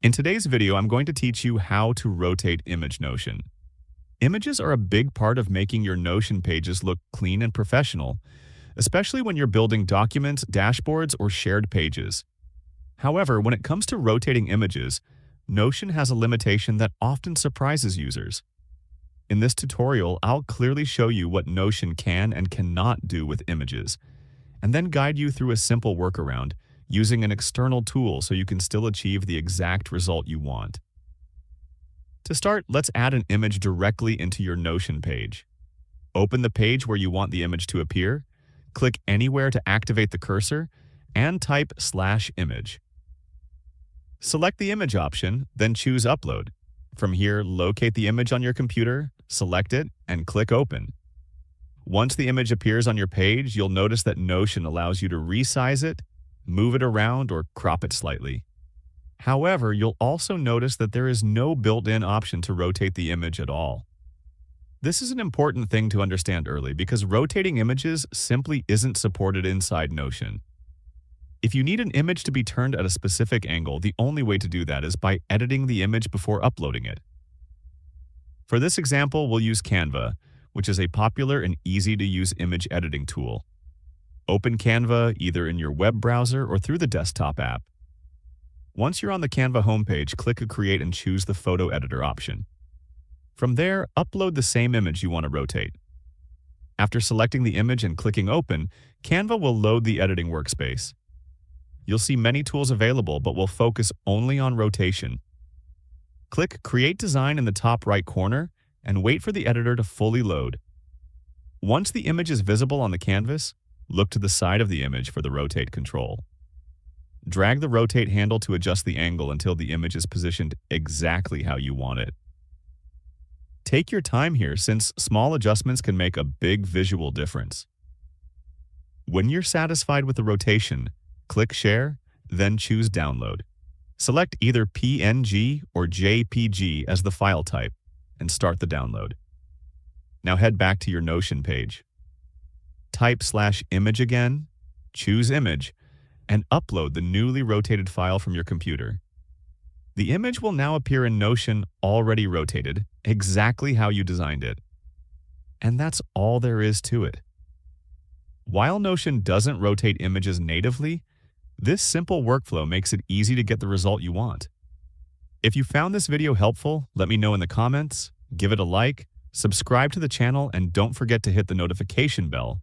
In today's video, I'm going to teach you how to rotate image Notion. Images are a big part of making your Notion pages look clean and professional, especially when you're building documents, dashboards, or shared pages. However, when it comes to rotating images, Notion has a limitation that often surprises users. In this tutorial, I'll clearly show you what Notion can and cannot do with images, and then guide you through a simple workaround using an external tool so you can still achieve the exact result you want. To start, let's add an image directly into your Notion page. Open the page where you want the image to appear, click anywhere to activate the cursor, and type /image. Select the image option, then choose Upload. From here, locate the image on your computer, select it, and click Open. Once the image appears on your page, you'll notice that Notion allows you to resize it, move it around, or crop it slightly. However, you'll also notice that there is no built-in option to rotate the image at all. This is an important thing to understand early because rotating images simply isn't supported inside Notion. If you need an image to be turned at a specific angle, the only way to do that is by editing the image before uploading it. For this example, we'll use Canva, which is a popular and easy-to-use image editing tool. Open Canva either in your web browser or through the desktop app. Once you're on the Canva homepage, click Create and choose the Photo Editor option. From there, upload the same image you want to rotate. After selecting the image and clicking Open, Canva will load the editing workspace. You'll see many tools available, but we'll focus only on rotation. Click Create Design in the top right corner and wait for the editor to fully load. Once the image is visible on the canvas, look to the side of the image for the rotate control. Drag the rotate handle to adjust the angle until the image is positioned exactly how you want it. Take your time here since small adjustments can make a big visual difference. When you're satisfied with the rotation, click Share, then choose Download. Select either PNG or JPG as the file type and start the download. Now head back to your Notion page. Type /image again, choose Image, and upload the newly rotated file from your computer. The image will now appear in Notion already rotated, exactly how you designed it. And that's all there is to it. While Notion doesn't rotate images natively, this simple workflow makes it easy to get the result you want. If you found this video helpful, let me know in the comments, give it a like, subscribe to the channel, and don't forget to hit the notification bell